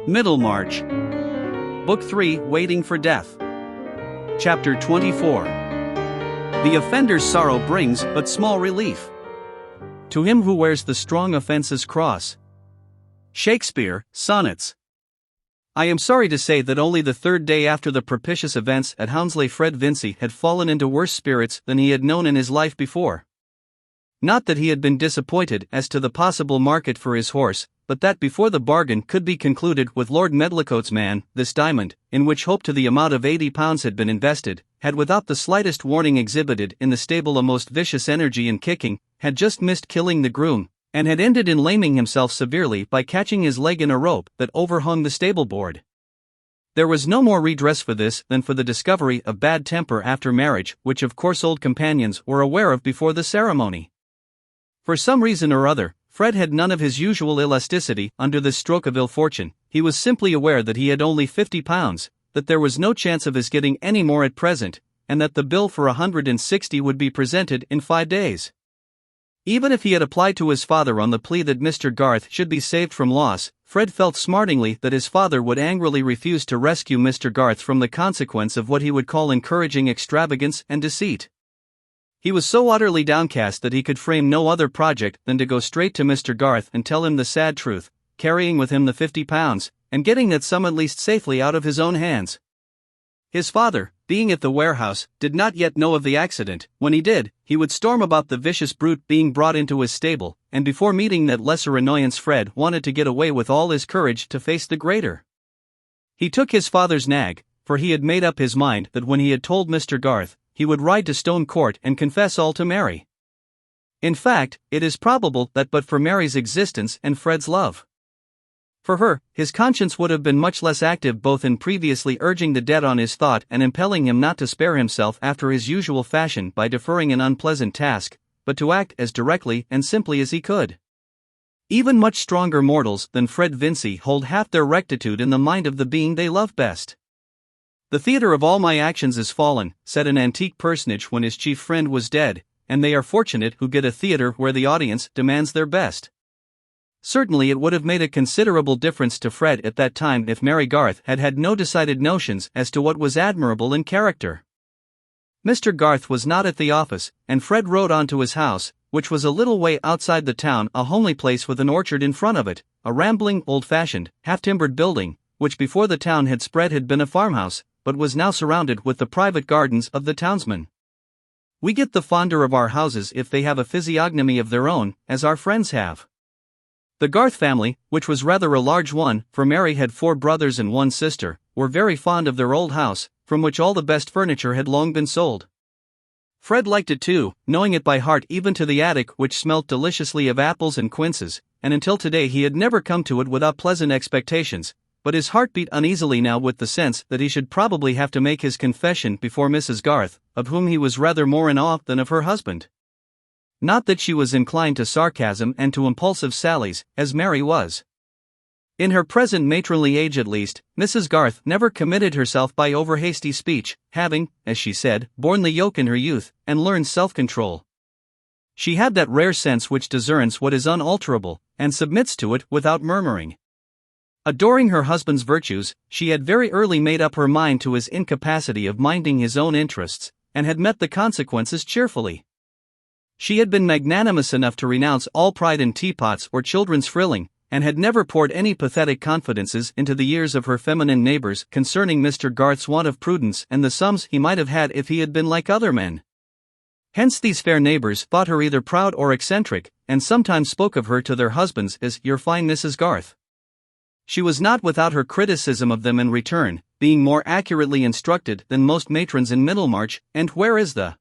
Middlemarch Book 3, Waiting for Death. Chapter 24. The offender's sorrow brings but small relief. To him who wears the strong offence's cross. Shakespeare, Sonnets. I am sorry to say that only the third day after the propitious events at Hounslow Fred Vincy had fallen into worse spirits than he had known in his life before. Not that he had been disappointed as to the possible market for his horse, but that before the bargain could be concluded with Lord Medlicote's man, this diamond, in which hope to the amount of £80 had been invested, had without the slightest warning exhibited in the stable a most vicious energy in kicking, had just missed killing the groom, and had ended in laming himself severely by catching his leg in a rope that overhung the stable board. There was no more redress for this than for the discovery of bad temper after marriage, which of course old companions were aware of before the ceremony. For some reason or other, Fred had none of his usual elasticity under this stroke of ill fortune. He was simply aware that he had only £50, that there was no chance of his getting any more at present, and that the bill for 160 would be presented in 5 days. Even if he had applied to his father on the plea that Mr. Garth should be saved from loss, Fred felt smartingly that his father would angrily refuse to rescue Mr. Garth from the consequence of what he would call encouraging extravagance and deceit. He was so utterly downcast that he could frame no other project than to go straight to Mr. Garth and tell him the sad truth, carrying with him the £50, and getting that sum at least safely out of his own hands. His father, being at the warehouse, did not yet know of the accident. When he did, he would storm about the vicious brute being brought into his stable, and before meeting that lesser annoyance Fred wanted to get away with all his courage to face the greater. He took his father's nag, for he had made up his mind that when he had told Mr. Garth, he would ride to Stone Court and confess all to Mary. In fact, it is probable that but for Mary's existence and Fred's love for her, his conscience would have been much less active both in previously urging the debt on his thought and impelling him not to spare himself after his usual fashion by deferring an unpleasant task, but to act as directly and simply as he could. Even much stronger mortals than Fred Vincy hold half their rectitude in the mind of the being they love best. "The theatre of all my actions is fallen," said an antique personage when his chief friend was dead, "and they are fortunate who get a theatre where the audience demands their best." Certainly it would have made a considerable difference to Fred at that time if Mary Garth had had no decided notions as to what was admirable in character. Mr. Garth was not at the office, and Fred rode on to his house, which was a little way outside the town, a homely place with an orchard in front of it, a rambling, old-fashioned, half-timbered building, which before the town had spread had been a farmhouse, but was now surrounded with the private gardens of the townsmen. We get the fonder of our houses if they have a physiognomy of their own, as our friends have. The Garth family, which was rather a large one, for Mary had 4 brothers and 1 sister, were very fond of their old house, from which all the best furniture had long been sold. Fred liked it too, knowing it by heart even to the attic, which smelt deliciously of apples and quinces, and until today he had never come to it without pleasant expectations. But his heart beat uneasily now with the sense that he should probably have to make his confession before Mrs. Garth, of whom he was rather more in awe than of her husband. Not that she was inclined to sarcasm and to impulsive sallies, as Mary was. In her present matronly age at least, Mrs. Garth never committed herself by over-hasty speech, having, as she said, borne the yoke in her youth, and learned self-control. She had that rare sense which discerns what is unalterable, and submits to it without murmuring. Adoring her husband's virtues, she had very early made up her mind to his incapacity of minding his own interests, and had met the consequences cheerfully. She had been magnanimous enough to renounce all pride in teapots or children's frilling, and had never poured any pathetic confidences into the ears of her feminine neighbors concerning Mr. Garth's want of prudence and the sums he might have had if he had been like other men. Hence these fair neighbors thought her either proud or eccentric, and sometimes spoke of her to their husbands as "your fine Mrs. Garth." She was not without her criticism of them in return, being more accurately instructed than most matrons in Middlemarch, and where is the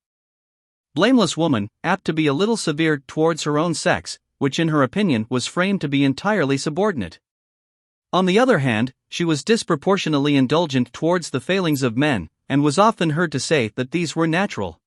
blameless woman, apt to be a little severe towards her own sex, which in her opinion was framed to be entirely subordinate. On the other hand, she was disproportionately indulgent towards the failings of men, and was often heard to say that these were natural.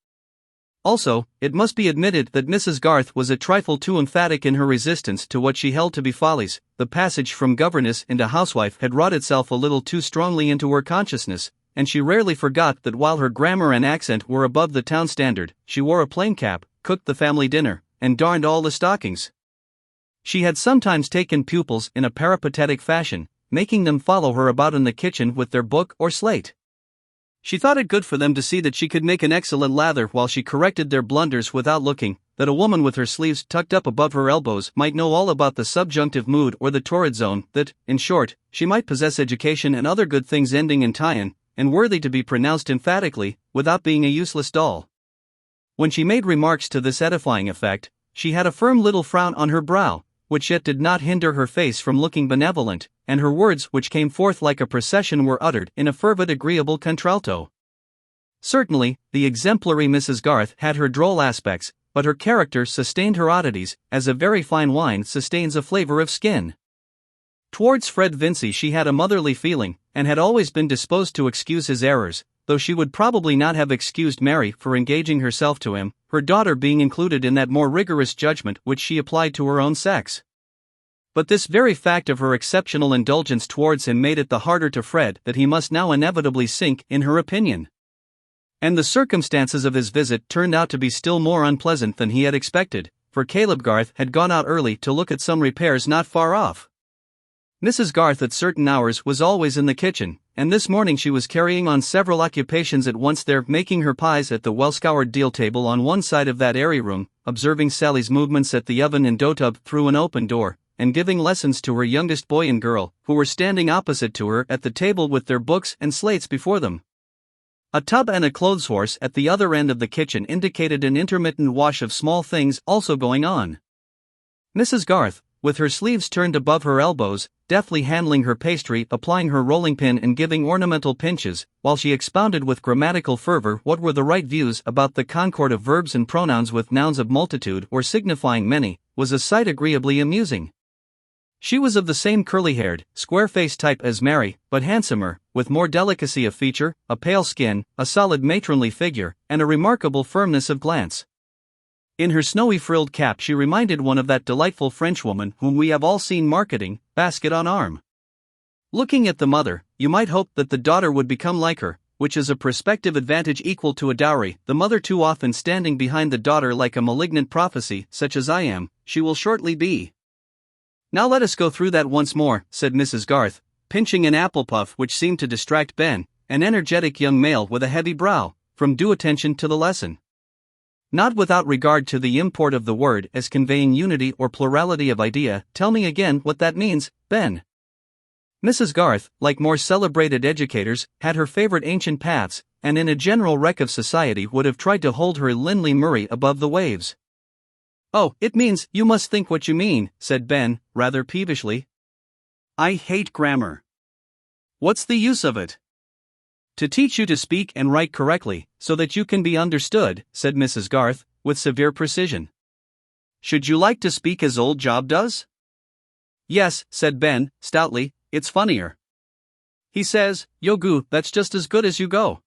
Also, it must be admitted that Mrs. Garth was a trifle too emphatic in her resistance to what she held to be follies. The passage from governess into housewife had wrought itself a little too strongly into her consciousness, and she rarely forgot that while her grammar and accent were above the town standard, she wore a plain cap, cooked the family dinner, and darned all the stockings. She had sometimes taken pupils in a peripatetic fashion, making them follow her about in the kitchen with their book or slate. She thought it good for them to see that she could make an excellent lather while she corrected their blunders without looking, that a woman with her sleeves tucked up above her elbows might know all about the subjunctive mood or the torrid zone, that, in short, she might possess education and other good things ending in tie-in, and worthy to be pronounced emphatically, without being a useless doll. When she made remarks to this edifying effect, she had a firm little frown on her brow, which yet did not hinder her face from looking benevolent, and her words which came forth like a procession were uttered in a fervid agreeable contralto. Certainly, the exemplary Mrs. Garth had her droll aspects, but her character sustained her oddities, as a very fine wine sustains a flavor of skin. Towards Fred Vincy she had a motherly feeling, and had always been disposed to excuse his errors, though she would probably not have excused Mary for engaging herself to him, her daughter being included in that more rigorous judgment which she applied to her own sex. But this very fact of her exceptional indulgence towards him made it the harder to Fred that he must now inevitably sink in her opinion. And the circumstances of his visit turned out to be still more unpleasant than he had expected, for Caleb Garth had gone out early to look at some repairs not far off. Mrs. Garth at certain hours was always in the kitchen, and this morning she was carrying on several occupations at once there, making her pies at the well-scoured deal table on one side of that airy room, observing Sally's movements at the oven and dough tub through an open door, and giving lessons to her youngest boy and girl, who were standing opposite to her at the table with their books and slates before them. A tub and a clothes horse at the other end of the kitchen indicated an intermittent wash of small things also going on. Mrs. Garth, with her sleeves turned above her elbows, deftly handling her pastry, applying her rolling pin and giving ornamental pinches, while she expounded with grammatical fervor what were the right views about the concord of verbs and pronouns with nouns of multitude or signifying many, was a sight agreeably amusing. She was of the same curly-haired, square-faced type as Mary, but handsomer, with more delicacy of feature, a pale skin, a solid matronly figure, and a remarkable firmness of glance. In her snowy frilled cap she reminded one of that delightful Frenchwoman whom we have all seen marketing, basket on arm. Looking at the mother, you might hope that the daughter would become like her, which is a prospective advantage equal to a dowry, the mother too often standing behind the daughter like a malignant prophecy, such as I am, she will shortly be. Now let us go through that once more, said Mrs. Garth, pinching an apple puff which seemed to distract Ben, an energetic young male with a heavy brow, from due attention to the lesson. Not without regard to the import of the word as conveying unity or plurality of idea, tell me again what that means, Ben. Mrs. Garth, like more celebrated educators, had her favorite ancient paths, and in a general wreck of society would have tried to hold her Lindley Murray above the waves. Oh, it means, you must think what you mean, said Ben, rather peevishly. I hate grammar. What's the use of it? To teach you to speak and write correctly, so that you can be understood, said Mrs. Garth, with severe precision. Should you like to speak as old Job does? Yes, said Ben, stoutly, it's funnier. He says, yo goo, that's just as good as you go.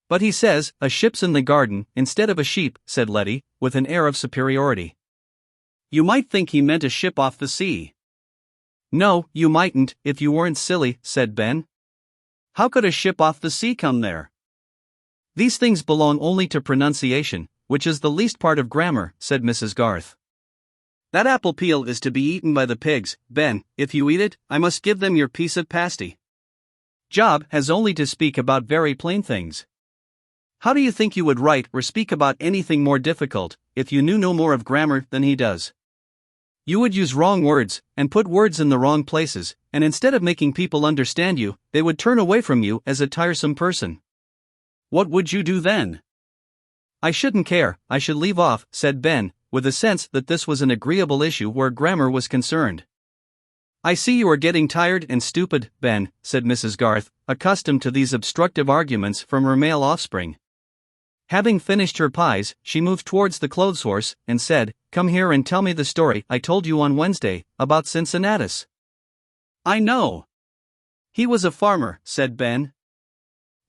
But he says, a ship's in the garden, instead of a sheep, said Letty, with an air of superiority. You might think he meant a ship off the sea. No, you mightn't, if you weren't silly, said Ben. How could a ship off the sea come there? These things belong only to pronunciation, which is the least part of grammar, said Mrs. Garth. That apple peel is to be eaten by the pigs, Ben. If you eat it, I must give them your piece of pasty. Job has only to speak about very plain things. How do you think you would write or speak about anything more difficult, if you knew no more of grammar than he does? You would use wrong words, and put words in the wrong places, and instead of making people understand you, they would turn away from you as a tiresome person. What would you do then? I shouldn't care, I should leave off, said Ben, with a sense that this was an agreeable issue where grammar was concerned. I see you are getting tired and stupid, Ben, said Mrs. Garth, accustomed to these obstructive arguments from her male offspring. Having finished her pies, she moved towards the clothes horse, and said, Come here and tell me the story I told you on Wednesday, about Cincinnatus. I know. He was a farmer, said Ben.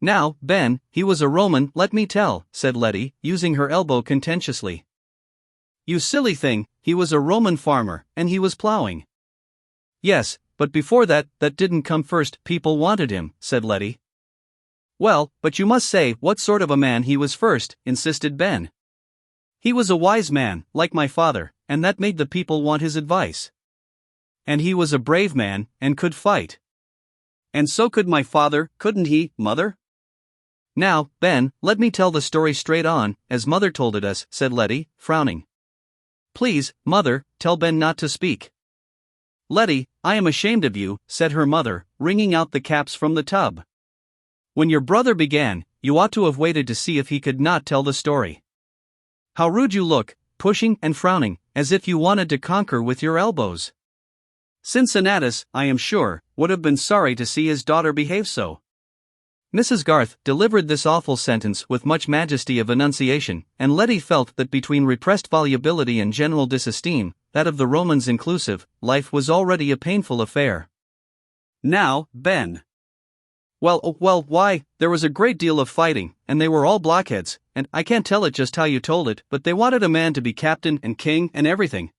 Now, Ben, he was a Roman, let me tell, said Letty, using her elbow contentiously. You silly thing, he was a Roman farmer, and he was plowing. Yes, but before that didn't come first, people wanted him, said Letty. Well, but you must say what sort of a man he was first, insisted Ben. He was a wise man, like my father, and that made the people want his advice. And he was a brave man, and could fight. And so could my father, couldn't he, Mother? Now, Ben, let me tell the story straight on, as Mother told it us, said Letty, frowning. Please, Mother, tell Ben not to speak. Letty, I am ashamed of you, said her mother, wringing out the caps from the tub. When your brother began, you ought to have waited to see if he could not tell the story. How rude you look, pushing and frowning, as if you wanted to conquer with your elbows. Cincinnatus, I am sure, would have been sorry to see his daughter behave so. Mrs. Garth delivered this awful sentence with much majesty of enunciation, and Letty felt that between repressed volubility and general disesteem, that of the Romans inclusive, life was already a painful affair. Now, Ben. Well, why, there was a great deal of fighting, and they were all blockheads, and I can't tell it just how you told it, but they wanted a man to be captain and king and everything.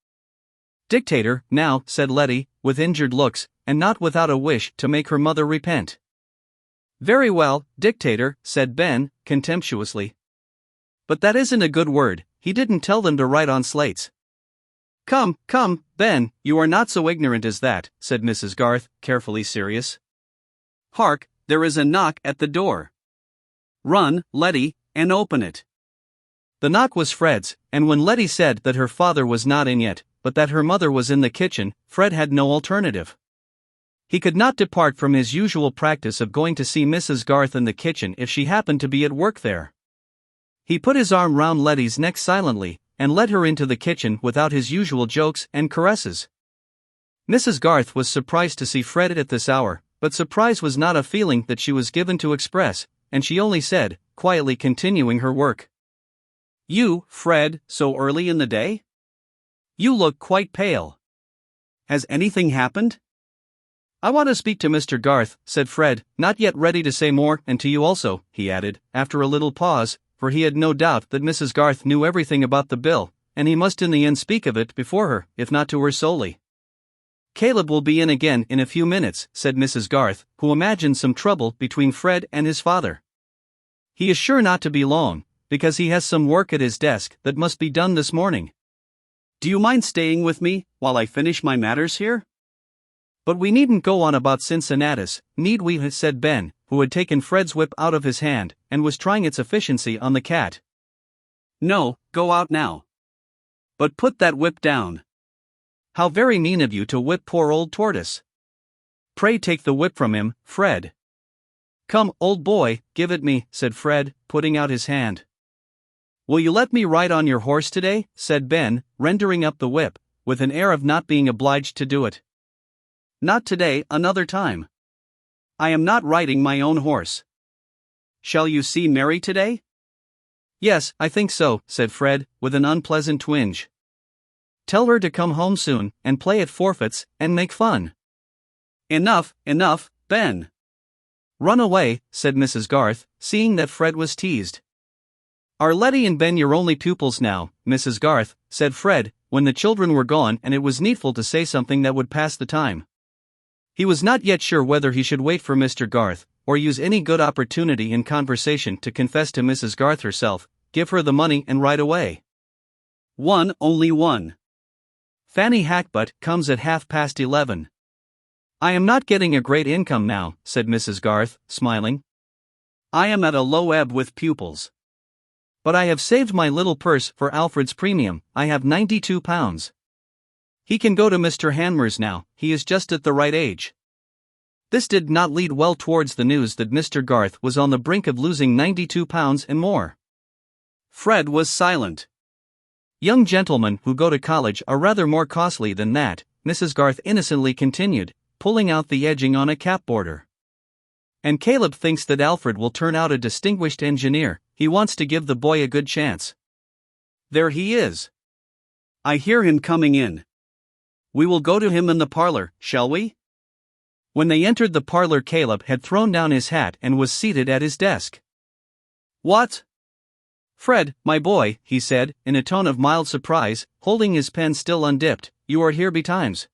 Dictator, now, said Letty, with injured looks, and not without a wish to make her mother repent. Very well, dictator, said Ben, contemptuously. But that isn't a good word, he didn't tell them to write on slates. Come, Ben, you are not so ignorant as that, said Mrs. Garth, carefully serious. Hark, there is a knock at the door. Run, Letty, and open it. The knock was Fred's, and when Letty said that her father was not in yet, but that her mother was in the kitchen, Fred had no alternative. He could not depart from his usual practice of going to see Mrs. Garth in the kitchen if she happened to be at work there. He put his arm round Letty's neck silently, and led her into the kitchen without his usual jokes and caresses. Mrs. Garth was surprised to see Fred at this hour, but surprise was not a feeling that she was given to express, and she only said, quietly continuing her work. You, Fred, so early in the day? You look quite pale. Has anything happened? I want to speak to Mr. Garth, said Fred, not yet ready to say more, and to you also, he added, after a little pause, for he had no doubt that Mrs. Garth knew everything about the bill, and he must in the end speak of it before her, if not to her solely. Caleb will be in again in a few minutes, said Mrs. Garth, who imagined some trouble between Fred and his father. He is sure not to be long, because he has some work at his desk that must be done this morning. Do you mind staying with me, while I finish my matters here? But we needn't go on about Cincinnatus, need we? Said Ben, who had taken Fred's whip out of his hand, and was trying its efficiency on the cat. No, go out now. But put that whip down. How very mean of you to whip poor old Tortoise. Pray take the whip from him, Fred. Come, old boy, give it me, said Fred, putting out his hand. Will you let me ride on your horse today? Said Ben, rendering up the whip, with an air of not being obliged to do it. Not today, another time. I am not riding my own horse. Shall you see Mary today? Yes, I think so, said Fred, with an unpleasant twinge. Tell her to come home soon, and play at forfeits, and make fun. Enough, Ben. Run away, said Mrs. Garth, seeing that Fred was teased. Are Letty and Ben your only pupils now, Mrs. Garth? Said Fred, when the children were gone and it was needful to say something that would pass the time. He was not yet sure whether he should wait for Mr. Garth, or use any good opportunity in conversation to confess to Mrs. Garth herself, give her the money and ride away. Only one. Fanny Hackbutt comes at 11:30. I am not getting a great income now, said Mrs. Garth, smiling. I am at a low ebb with pupils. But I have saved my little purse for Alfred's premium, I have £92. He can go to Mr. Hanmer's now, he is just at the right age. This did not lead well towards the news that Mr. Garth was on the brink of losing £92 and more. Fred was silent. Young gentlemen who go to college are rather more costly than that, Mrs. Garth innocently continued, pulling out the edging on a cap border. And Caleb thinks that Alfred will turn out a distinguished engineer, he wants to give the boy a good chance. There he is. I hear him coming in. We will go to him in the parlor, shall we? When they entered the parlor, Caleb had thrown down his hat and was seated at his desk. What? Fred, my boy, he said, in a tone of mild surprise, holding his pen still undipped, you are here betimes.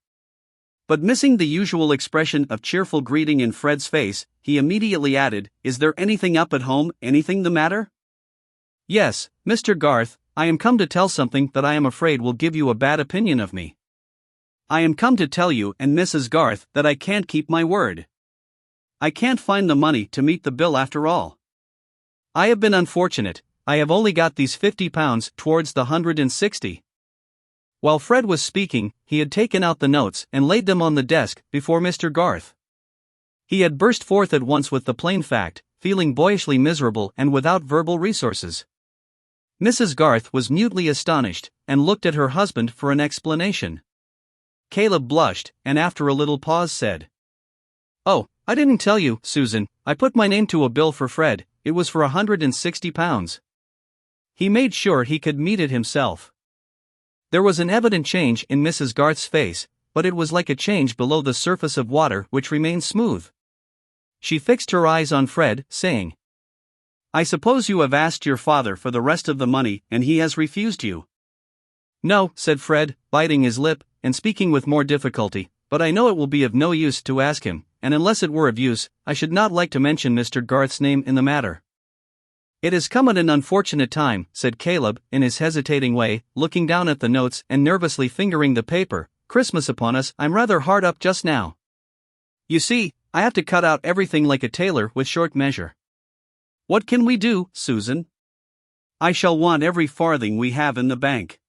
But missing the usual expression of cheerful greeting in Fred's face, he immediately added, Is there anything up at home, anything the matter? Yes, Mr. Garth, I am come to tell something that I am afraid will give you a bad opinion of me. I am come to tell you and Mrs. Garth that I can't keep my word. I can't find the money to meet the bill after all. I have been unfortunate, I have only got these £50 towards the 160. While Fred was speaking, he had taken out the notes and laid them on the desk before Mr. Garth. He had burst forth at once with the plain fact, feeling boyishly miserable and without verbal resources. Mrs. Garth was mutely astonished, and looked at her husband for an explanation. Caleb blushed, and after a little pause said, "Oh, I didn't tell you, Susan, I put my name to a bill for Fred, it was for £160. He made sure he could meet it himself." There was an evident change in Mrs. Garth's face, but it was like a change below the surface of water which remained smooth. She fixed her eyes on Fred, saying, "I suppose you have asked your father for the rest of the money and he has refused you?" "No," said Fred, biting his lip, and speaking with more difficulty, "but I know it will be of no use to ask him, and unless it were of use, I should not like to mention Mr. Garth's name in the matter." "It has come at an unfortunate time," said Caleb, in his hesitating way, looking down at the notes and nervously fingering the paper. "Christmas upon us, I'm rather hard up just now. You see, I have to cut out everything like a tailor with short measure. What can we do, Susan? I shall want every farthing we have in the bank.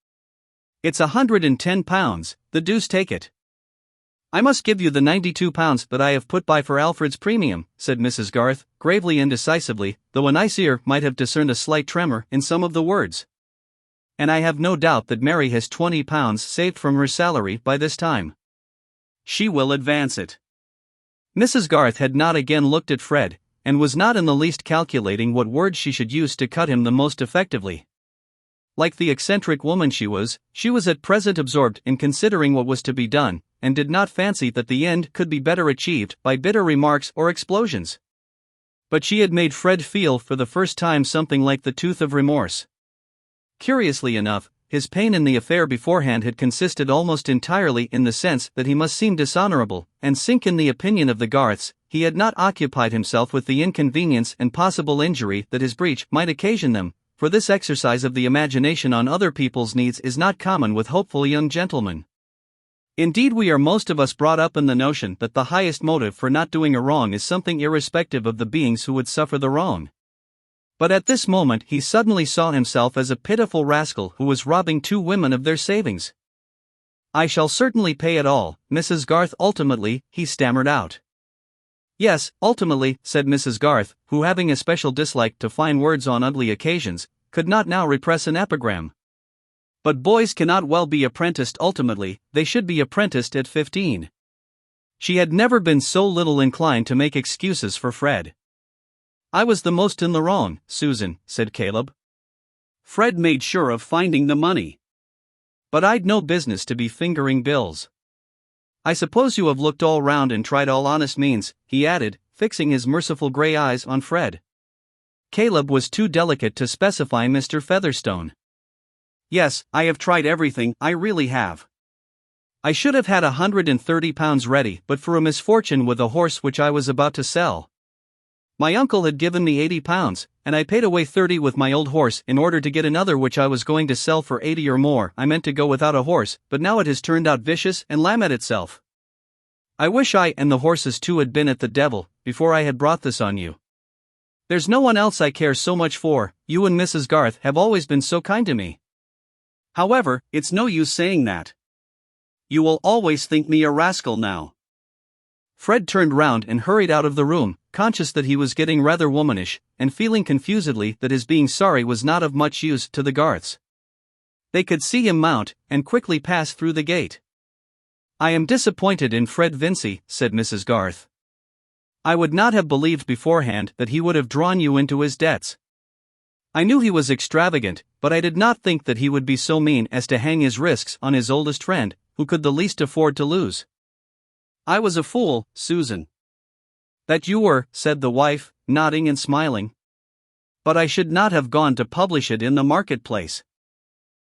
It's £110, the deuce take it." "I must give you the £92 that I have put by for Alfred's premium," said Mrs. Garth, gravely and decisively, though an ear might have discerned a slight tremor in some of the words. "And I have no doubt that Mary has £20 saved from her salary by this time. She will advance it." Mrs. Garth had not again looked at Fred, and was not in the least calculating what words she should use to cut him the most effectively. Like the eccentric woman she was at present absorbed in considering what was to be done, and did not fancy that the end could be better achieved by bitter remarks or explosions. But she had made Fred feel for the first time something like the tooth of remorse. Curiously enough, his pain in the affair beforehand had consisted almost entirely in the sense that he must seem dishonorable, and sink in the opinion of the Garths. He had not occupied himself with the inconvenience and possible injury that his breach might occasion them, for this exercise of the imagination on other people's needs is not common with hopeful young gentlemen. Indeed, we are most of us brought up in the notion that the highest motive for not doing a wrong is something irrespective of the beings who would suffer the wrong. But at this moment he suddenly saw himself as a pitiful rascal who was robbing two women of their savings. "I shall certainly pay it all, Mrs. Garth, ultimately," he stammered out. "Yes, ultimately," said Mrs. Garth, who, having a special dislike to fine words on ugly occasions, could not now repress an epigram. "But boys cannot well be apprenticed ultimately, they should be apprenticed at 15. She had never been so little inclined to make excuses for Fred. "I was the most in the wrong, Susan," said Caleb. "Fred made sure of finding the money. But I'd no business to be fingering bills. I suppose you have looked all round and tried all honest means," he added, fixing his merciful grey eyes on Fred. Caleb was too delicate to specify Mr. Featherstone. "Yes, I have tried everything, I really have. I should have had £130 ready but for a misfortune with a horse which I was about to sell. My uncle had given me £80, and I paid away 30 with my old horse in order to get another which I was going to sell for 80 or more. I meant to go without a horse, but now it has turned out vicious and lamb at itself. I wish I and the horses too had been at the devil before I had brought this on you. There's no one else I care so much for, you and Mrs. Garth have always been so kind to me. However, it's no use saying that. You will always think me a rascal now." Fred turned round and hurried out of the room, conscious that he was getting rather womanish, and feeling confusedly that his being sorry was not of much use to the Garths. They could see him mount, and quickly pass through the gate. "I am disappointed in Fred Vincey," said Mrs. Garth. "I would not have believed beforehand that he would have drawn you into his debts. I knew he was extravagant, but I did not think that he would be so mean as to hang his risks on his oldest friend, who could the least afford to lose." "I was a fool, Susan." "That you were," said the wife, nodding and smiling. "But I should not have gone to publish it in the marketplace.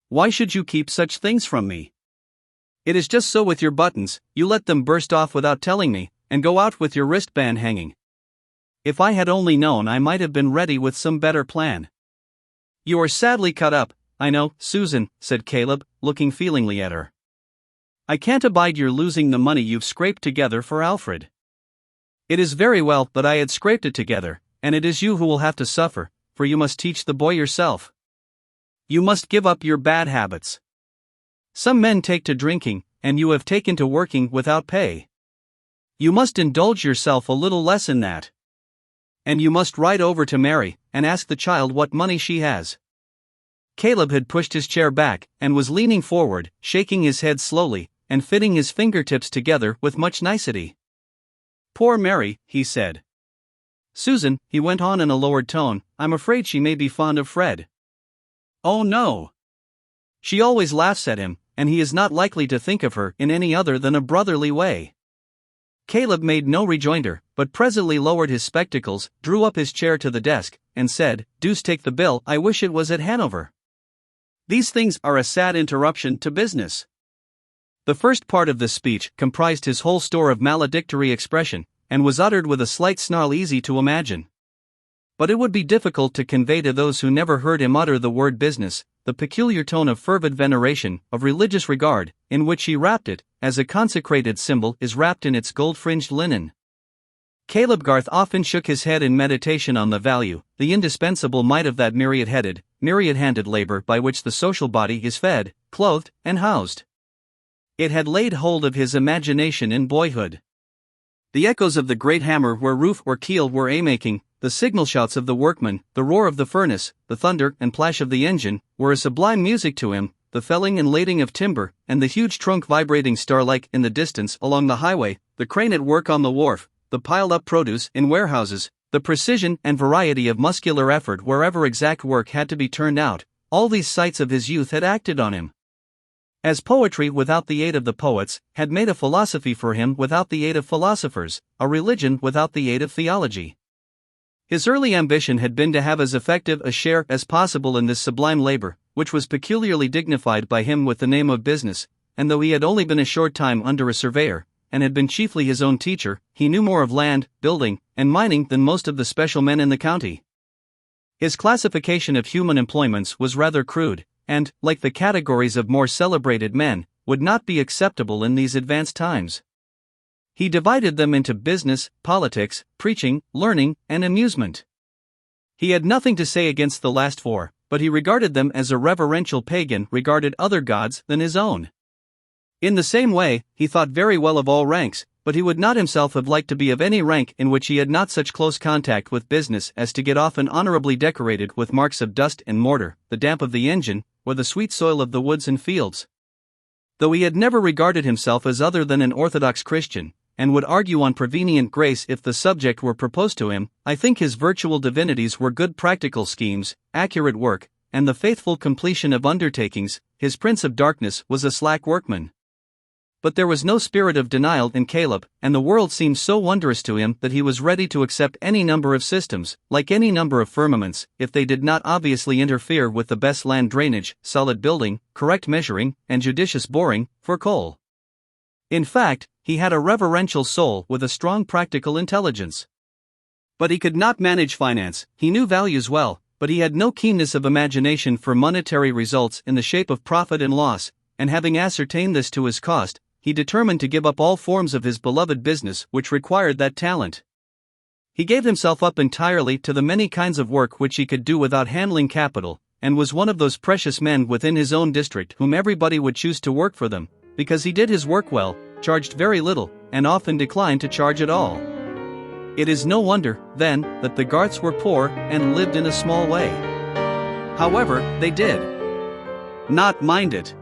Why should you keep such things from me? It is just so with your buttons, you let them burst off without telling me, and go out with your wristband hanging. If I had only known, I might have been ready with some better plan." "You are sadly cut up, I know, Susan," said Caleb, looking feelingly at her. I can't abide your losing the money you've scraped together for Alfred. It is very well, but I had scraped it together, and it is you who will have to suffer, for you must teach the boy yourself. You must give up your bad habits. Some men take to drinking, and you have taken to working without pay. You must indulge yourself a little less in that. And you must ride over to Mary, and ask the child what money she has. Caleb had pushed his chair back, and was leaning forward, shaking his head slowly, and fitting his fingertips together with much nicety. Poor Mary, he said. Susan, he went on in a lowered tone, I'm afraid she may be fond of Fred. Oh no. She always laughs at him, and he is not likely to think of her in any other than a brotherly way. Caleb made no rejoinder, but presently lowered his spectacles, drew up his chair to the desk, and said, Deuce take the bill, I wish it was at Hanover. These things are a sad interruption to business. The first part of this speech comprised his whole store of maledictory expression, and was uttered with a slight snarl easy to imagine. But it would be difficult to convey to those who never heard him utter the word business, the peculiar tone of fervid veneration, of religious regard, in which he wrapped it, as a consecrated symbol is wrapped in its gold-fringed linen. Caleb Garth often shook his head in meditation on the value, the indispensable might of that myriad-handed labor by which the social body is fed, clothed, and housed. It had laid hold of his imagination in boyhood. The echoes of the great hammer where roof or keel were a-making, the signal shouts of the workman, the roar of the furnace, the thunder and plash of the engine, were a sublime music to him, the felling and lading of timber, and the huge trunk vibrating star-like in the distance along the highway, the crane at work on the wharf, the piled-up produce in warehouses, the precision and variety of muscular effort wherever exact work had to be turned out, all these sights of his youth had acted on him. As poetry without the aid of the poets, had made a philosophy for him without the aid of philosophers, a religion without the aid of theology. His early ambition had been to have as effective a share as possible in this sublime labor, which was peculiarly dignified by him with the name of business, and though he had only been a short time under a surveyor, and had been chiefly his own teacher, he knew more of land, building, and mining than most of the special men in the county. His classification of human employments was rather crude, and, like the categories of more celebrated men, would not be acceptable in these advanced times. He divided them into business, politics, preaching, learning, and amusement. He had nothing to say against the last four, but he regarded them as a reverential pagan regarded other gods than his own. In the same way, he thought very well of all ranks, but he would not himself have liked to be of any rank in which he had not such close contact with business as to get often honorably decorated with marks of dust and mortar, the damp of the engine, or the sweet soil of the woods and fields. Though he had never regarded himself as other than an orthodox Christian, and would argue on prevenient grace if the subject were proposed to him, I think his virtual divinities were good practical schemes, accurate work, and the faithful completion of undertakings. His prince of darkness was a slack workman. But there was no spirit of denial in Caleb, and the world seemed so wondrous to him that he was ready to accept any number of systems, like any number of firmaments, if they did not obviously interfere with the best land drainage, solid building, correct measuring, and judicious boring, for coal. In fact, he had a reverential soul with a strong practical intelligence. But he could not manage finance. He knew values well, but he had no keenness of imagination for monetary results in the shape of profit and loss, and having ascertained this to his cost, he determined to give up all forms of his beloved business which required that talent. He gave himself up entirely to the many kinds of work which he could do without handling capital, and was one of those precious men within his own district whom everybody would choose to work for them, because he did his work well, charged very little, and often declined to charge at all. It is no wonder, then, that the Garths were poor and lived in a small way. However, they did not mind it.